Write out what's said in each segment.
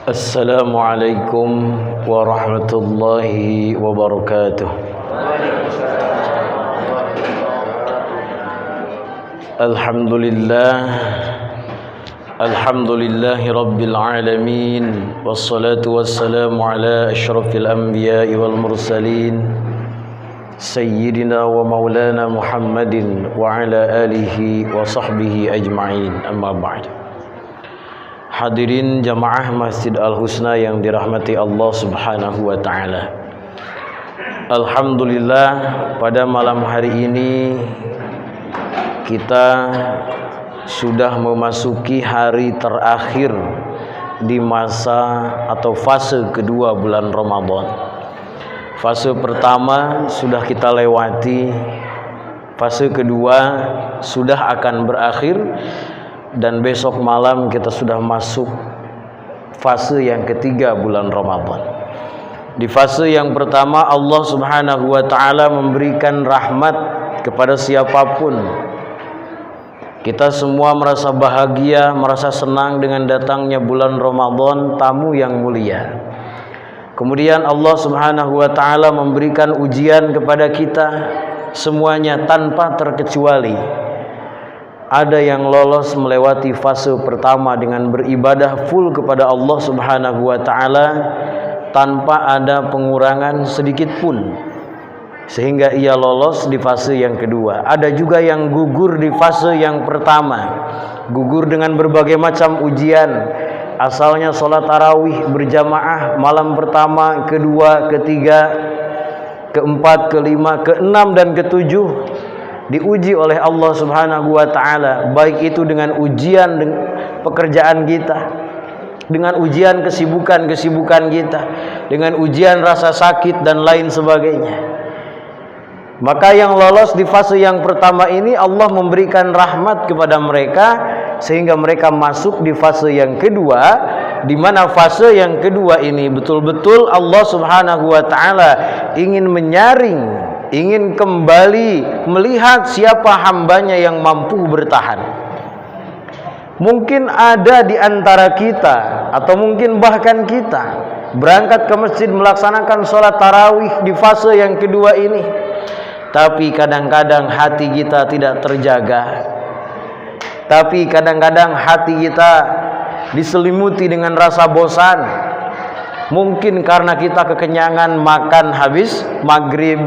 Assalamualaikum warahmatullahi wabarakatuh. Alhamdulillahi rabbil alamin, wassalatu wassalamu ala asyrafil anbiya'i wal mursalin, Sayyidina wa maulana Muhammadin wa ala alihi wa sahbihi ajma'in, amma ba'd. Hadirin jamaah Masjid Al-Husna yang dirahmati Allah subhanahu wa ta'ala, alhamdulillah pada malam hari ini kita sudah memasuki hari terakhir di masa atau fase kedua bulan Ramadan. Fase pertama sudah kita lewati, fase kedua sudah akan berakhir, dan besok malam kita sudah masuk fase yang ketiga bulan Ramadan. Di fase yang pertama Allah subhanahu wa ta'ala memberikan rahmat kepada siapapun. Kita semua merasa bahagia, merasa senang dengan datangnya bulan Ramadan, tamu yang mulia. Kemudian Allah subhanahu wa ta'ala memberikan ujian kepada kita semuanya tanpa terkecuali. Ada yang lolos melewati fase pertama dengan beribadah full kepada Allah subhanahu wa ta'ala tanpa ada pengurangan sedikit pun, sehingga ia lolos di fase yang kedua. Ada juga yang gugur di fase yang pertama, gugur dengan berbagai macam ujian. Asalnya sholat tarawih berjamaah malam pertama, kedua, ketiga, keempat, kelima, keenam, dan ketujuh diuji oleh Allah subhanahu wa ta'ala, baik itu dengan ujian pekerjaan kita, dengan ujian kesibukan kita, dengan ujian rasa sakit dan lain sebagainya. Maka yang lolos di fase yang pertama ini Allah memberikan rahmat kepada mereka sehingga mereka masuk di fase yang kedua, di mana fase yang kedua ini betul-betul Allah subhanahu wa ta'ala ingin menyaring, ingin kembali melihat siapa hambanya yang mampu bertahan. Mungkin ada di antara kita, atau mungkin bahkan kita berangkat ke masjid melaksanakan sholat tarawih di fase yang kedua ini, tapi kadang-kadang hati kita tidak terjaga. Tapi kadang-kadang hati kita diselimuti dengan rasa bosan. Mungkin karena kita kekenyangan makan habis maghrib,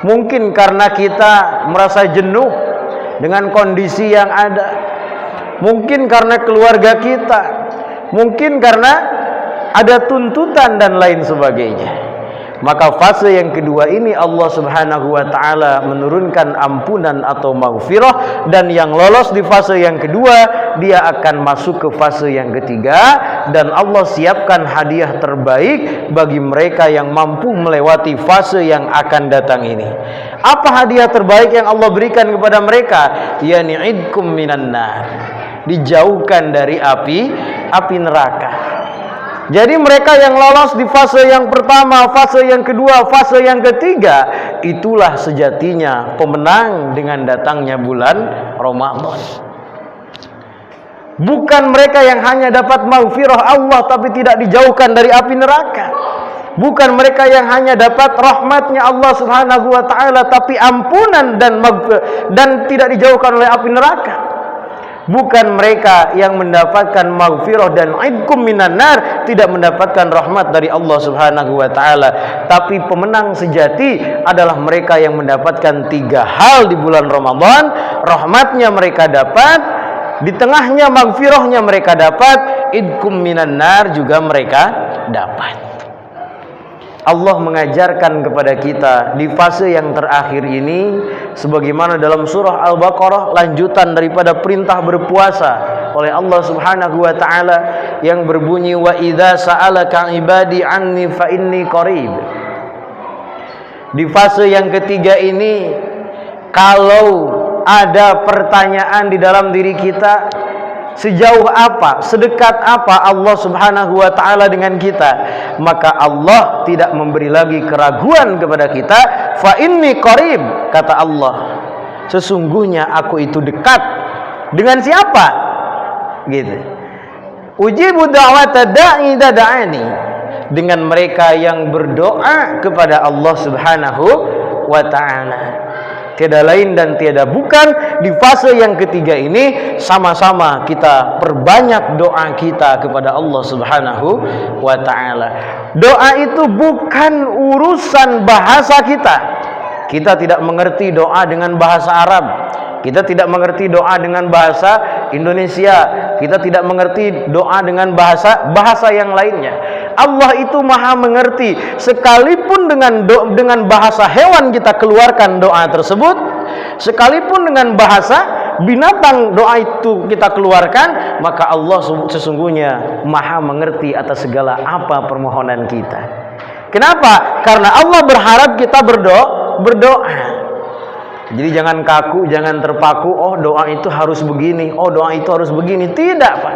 mungkin karena kita merasa jenuh dengan kondisi yang ada, mungkin karena keluarga kita, mungkin karena ada tuntutan dan lain sebagainya. Maka fase yang kedua ini Allah subhanahu wa ta'ala menurunkan ampunan atau maghfirah, dan yang lolos di fase yang kedua dia akan masuk ke fase yang ketiga, dan Allah siapkan hadiah terbaik bagi mereka yang mampu melewati fase yang akan datang ini. Apa hadiah terbaik yang Allah berikan kepada mereka? Yani idkum minan nar, dijauhkan dari api neraka. Jadi mereka yang lolos di fase yang pertama, fase yang kedua, fase yang ketiga, itulah sejatinya pemenang dengan datangnya bulan Ramadan. Bukan mereka yang hanya dapat maghfirah Allah tapi tidak dijauhkan dari api neraka. Bukan mereka yang hanya dapat rahmatnya Allah subhanahu wa ta'ala tapi ampunan dan tidak dijauhkan oleh api neraka. Bukan mereka yang mendapatkan maghfirah dan idkum minan nar, tidak mendapatkan rahmat dari Allah subhanahu wa ta'ala. Tapi pemenang sejati adalah mereka yang mendapatkan tiga hal di bulan Ramadan. Rahmatnya mereka dapat, di tengahnya maghfirahnya mereka dapat, idkum minan nar juga mereka dapat. Allah mengajarkan kepada kita di fase yang terakhir ini, sebagaimana dalam surah Al-Baqarah, lanjutan daripada perintah berpuasa oleh Allah subhanahu wa ta'ala yang berbunyi, wa idza sa'alaka ibadi anni fa inni qarib. Di fase yang ketiga ini, kalau ada pertanyaan di dalam diri kita, sejauh apa, sedekat apa Allah subhanahu wa ta'ala dengan kita, maka Allah tidak memberi lagi keraguan kepada kita. Fa inni qarib, kata Allah, sesungguhnya aku itu dekat. Dengan siapa? Gitu. Ujibu da'wata da'i idza da'ani, dengan mereka yang berdoa kepada Allah Subhanahu wa ta'ala. Tiada lain dan tiada bukan, di fase yang ketiga ini sama-sama kita perbanyak doa kita kepada Allah Subhanahu wa ta'ala. Doa itu bukan urusan bahasa kita. Kita tidak mengerti doa dengan bahasa Arab, kita tidak mengerti doa dengan bahasa Indonesia, kita tidak mengerti doa dengan bahasa yang lainnya. Allah itu maha mengerti. Sekalipun dengan bahasa hewan kita keluarkan doa tersebut, sekalipun dengan bahasa binatang doa itu kita keluarkan, maka Allah sesungguhnya maha mengerti atas segala apa permohonan kita. Kenapa? Karena Allah berharap kita berdoa. Jadi jangan kaku, jangan terpaku, oh doa itu harus begini, oh doa itu harus begini. Tidak, Pak.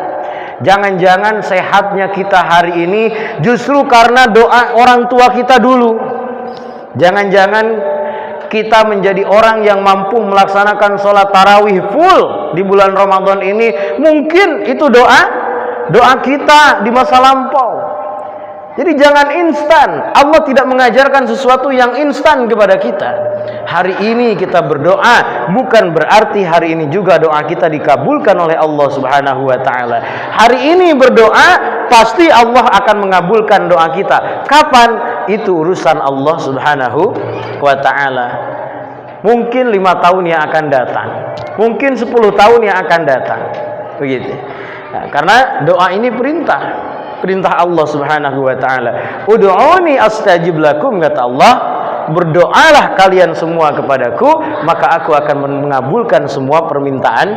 Jangan-jangan sehatnya kita hari ini justru karena doa orang tua kita dulu. Jangan-jangan kita menjadi orang yang mampu melaksanakan sholat tarawih full di bulan Ramadan ini, mungkin itu doa kita di masa lampau. Jadi jangan instan. Allah tidak mengajarkan sesuatu yang instan kepada kita. Hari ini kita berdoa, bukan berarti hari ini juga doa kita dikabulkan oleh Allah Subhanahu wa ta'ala. Hari ini berdoa, pasti Allah akan mengabulkan doa kita. Kapan? Itu urusan Allah Subhanahu wa ta'ala. Mungkin 5 tahun yang akan datang, mungkin 10 tahun yang akan datang. Begitu. Nah, karena doa ini perintah Allah Subhanahu wa ta'ala. Ud'uni astajib lakum, kata Allah, berdoalah kalian semua kepadaku, maka aku akan mengabulkan semua permintaan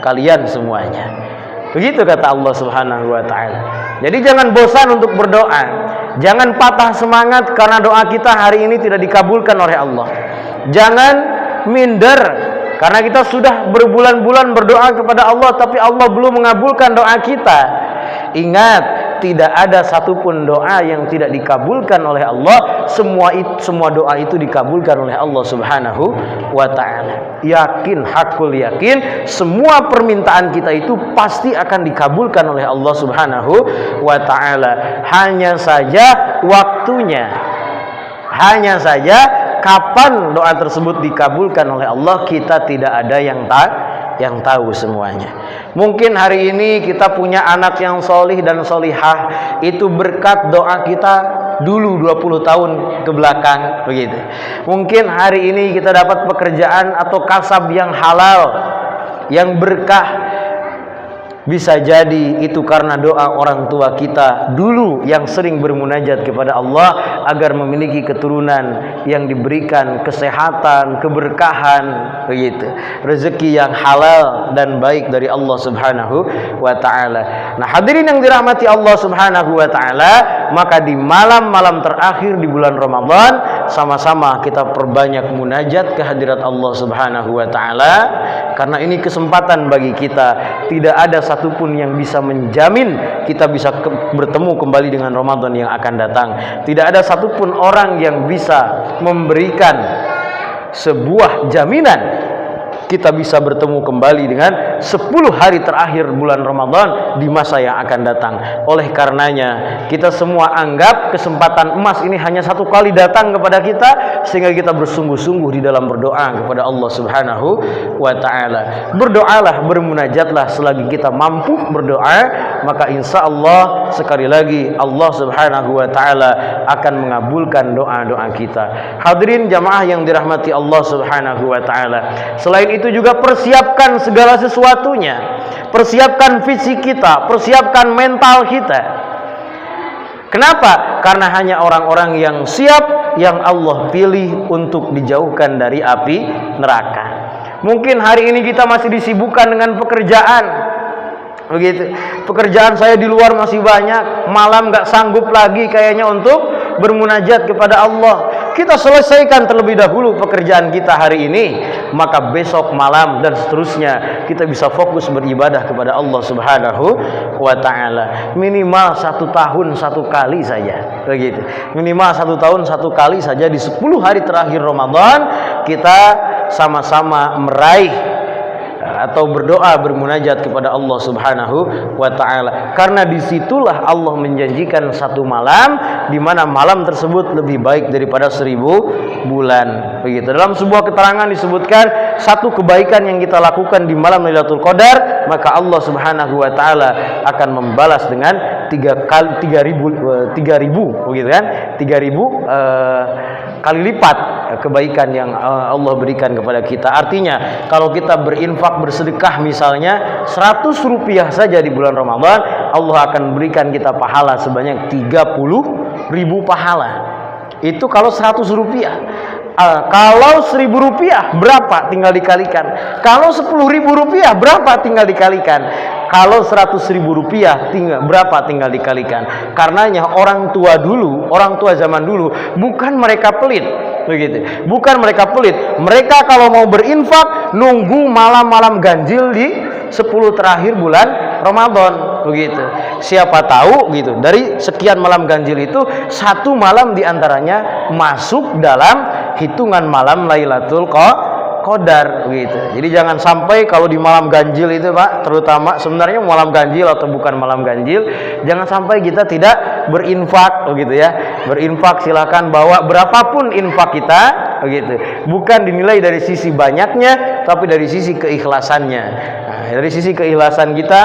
kalian semuanya. Begitu kata Allah Subhanahu wa ta'ala. Jadi jangan bosan untuk berdoa, jangan patah semangat karena doa kita hari ini tidak dikabulkan oleh Allah. Jangan minder karena kita sudah berbulan-bulan berdoa kepada Allah tapi Allah belum mengabulkan doa kita. Ingat, tidak ada satupun doa yang tidak dikabulkan oleh Allah. Semua doa itu dikabulkan oleh Allah Subhanahu wa ta'ala. Yakin, hakul yakin, semua permintaan kita itu pasti akan dikabulkan oleh Allah Subhanahu wa ta'ala. Hanya saja waktunya, hanya saja kapan doa tersebut dikabulkan oleh Allah, kita tidak ada yang tahu semuanya. Mungkin hari ini kita punya anak yang solih dan solihah, itu berkat doa kita dulu 20 tahun ke belakang, begitu. Mungkin hari ini kita dapat pekerjaan atau kasab yang halal, yang berkah, bisa jadi itu karena doa orang tua kita dulu yang sering bermunajat kepada Allah agar memiliki keturunan yang diberikan kesehatan, keberkahan, begitu, rezeki yang halal dan baik dari Allah Subhanahu wa ta'ala. Nah, hadirin yang dirahmati Allah Subhanahu wa ta'ala, maka di malam-malam terakhir di bulan Ramadan, sama-sama kita perbanyak munajat kehadirat Allah Subhanahu wa ta'ala, karena ini kesempatan bagi kita. Tidak ada satupun yang bisa menjamin kita bisa bertemu kembali dengan Ramadan yang akan datang. Tidak ada satupun orang yang bisa memberikan sebuah jaminan kita bisa bertemu kembali dengan 10 hari terakhir bulan Ramadan di masa yang akan datang. Oleh karenanya kita semua anggap kesempatan emas ini hanya satu kali datang kepada kita, sehingga kita bersungguh-sungguh di dalam berdoa kepada Allah Subhanahu wa ta'ala. Berdoalah, bermunajatlah selagi kita mampu berdoa, maka insya Allah sekali lagi Allah Subhanahu wa ta'ala akan mengabulkan doa-doa kita. Hadirin jamaah yang dirahmati Allah Subhanahu wa ta'ala, selain itu juga persiapkan segala sesuatunya. Persiapkan fisik kita, persiapkan mental kita. Kenapa? Karena hanya orang-orang yang siap yang Allah pilih untuk dijauhkan dari api neraka. Mungkin hari ini kita masih disibukkan dengan pekerjaan, begitu. Pekerjaan saya di luar masih banyak, malam gak sanggup lagi kayaknya untuk bermunajat kepada Allah. Kita selesaikan terlebih dahulu pekerjaan kita hari ini, maka besok malam dan seterusnya kita bisa fokus beribadah kepada Allah Subhanahu wa ta'ala. Minimal 1 tahun 1 kali saja, begitu. Minimal 1 tahun 1 kali saja di 10 hari terakhir Ramadan kita sama-sama meraih atau berdoa bermunajat kepada Allah Subhanahu wa taala. Karena disitulah Allah menjanjikan satu malam di mana malam tersebut lebih baik daripada 1000 bulan. Begitu. Dalam sebuah keterangan disebutkan satu kebaikan yang kita lakukan di malam Lailatul Qadar, maka Allah Subhanahu wa taala akan membalas dengan 3000 begitu kan? 3000 kali lipat kebaikan yang Allah berikan kepada kita. Artinya kalau kita berinfak bersedekah misalnya 100 rupiah saja di bulan Ramadan, Allah akan berikan kita pahala sebanyak 30.000 pahala. Itu kalau 100 rupiah. Kalau 1.000 rupiah berapa? Tinggal dikalikan. Kalau 10.000 rupiah berapa? Tinggal dikalikan. Kalau 100.000 rupiah berapa? Tinggal dikalikan. Karenanya orang tua zaman dulu bukan mereka pelit, begitu. Bukan mereka pelit. Mereka kalau mau berinfak nunggu malam-malam ganjil di 10 terakhir bulan Ramadan, begitu. Siapa tahu gitu dari sekian malam ganjil itu satu malam diantaranya masuk dalam hitungan malam Lailatul Qadar, begitu. Jadi jangan sampai kalau di malam ganjil itu Pak, terutama sebenarnya malam ganjil atau bukan malam ganjil, jangan sampai kita tidak berinfak, begitu ya. Berinfak silakan bawa berapapun infak kita, begitu. Bukan dinilai dari sisi banyaknya, tapi dari sisi keikhlasannya. Nah, dari sisi keikhlasan kita,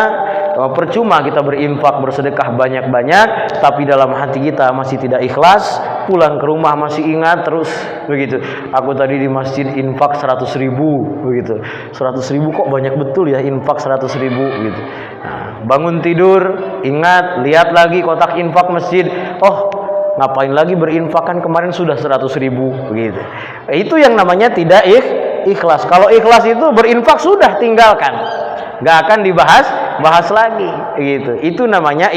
percuma kita berinfak bersedekah banyak-banyak tapi dalam hati kita masih tidak ikhlas, pulang ke rumah masih ingat terus, begitu. Aku tadi di masjid infak 100.000, begitu. 100.000 kok banyak betul ya infak 100.000, gitu. Nah, bangun tidur ingat, lihat lagi kotak infak masjid, oh ngapain lagi berinfak, kan kemarin sudah 100.000, begitu. Itu yang namanya tidak ikhlas. Kalau ikhlas itu berinfak sudah tinggalkan, nggak akan bahas lagi, gitu. Itu namanya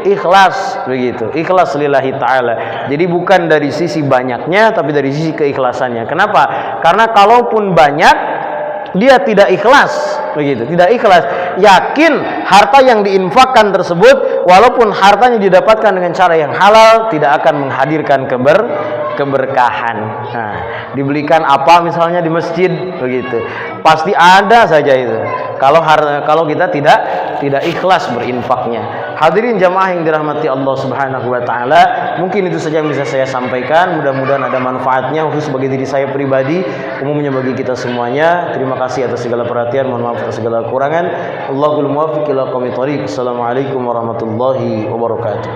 ikhlas, begitu. Ikhlas lillahi ta'ala. Jadi bukan dari sisi banyaknya tapi dari sisi keikhlasannya. Kenapa? Karena kalaupun banyak dia tidak ikhlas, begitu. Tidak ikhlas, yakin harta yang diinfakkan tersebut walaupun hartanya didapatkan dengan cara yang halal tidak akan menghadirkan keberkahan. Nah, dibelikan apa misalnya di masjid, begitu. Pasti ada saja itu. Kalau kita tidak ikhlas berinfaknya. Hadirin jamaah yang dirahmati Allah Subhanahu wa taala, mungkin itu saja yang bisa saya sampaikan. Mudah-mudahan ada manfaatnya khusus bagi diri saya pribadi, umumnya bagi kita semuanya. Terima kasih atas segala perhatian, mohon maaf atas segala kekurangan. Allahul muwaffiq ila aqwamit thoriq. Assalamualaikum warahmatullahi wabarakatuh.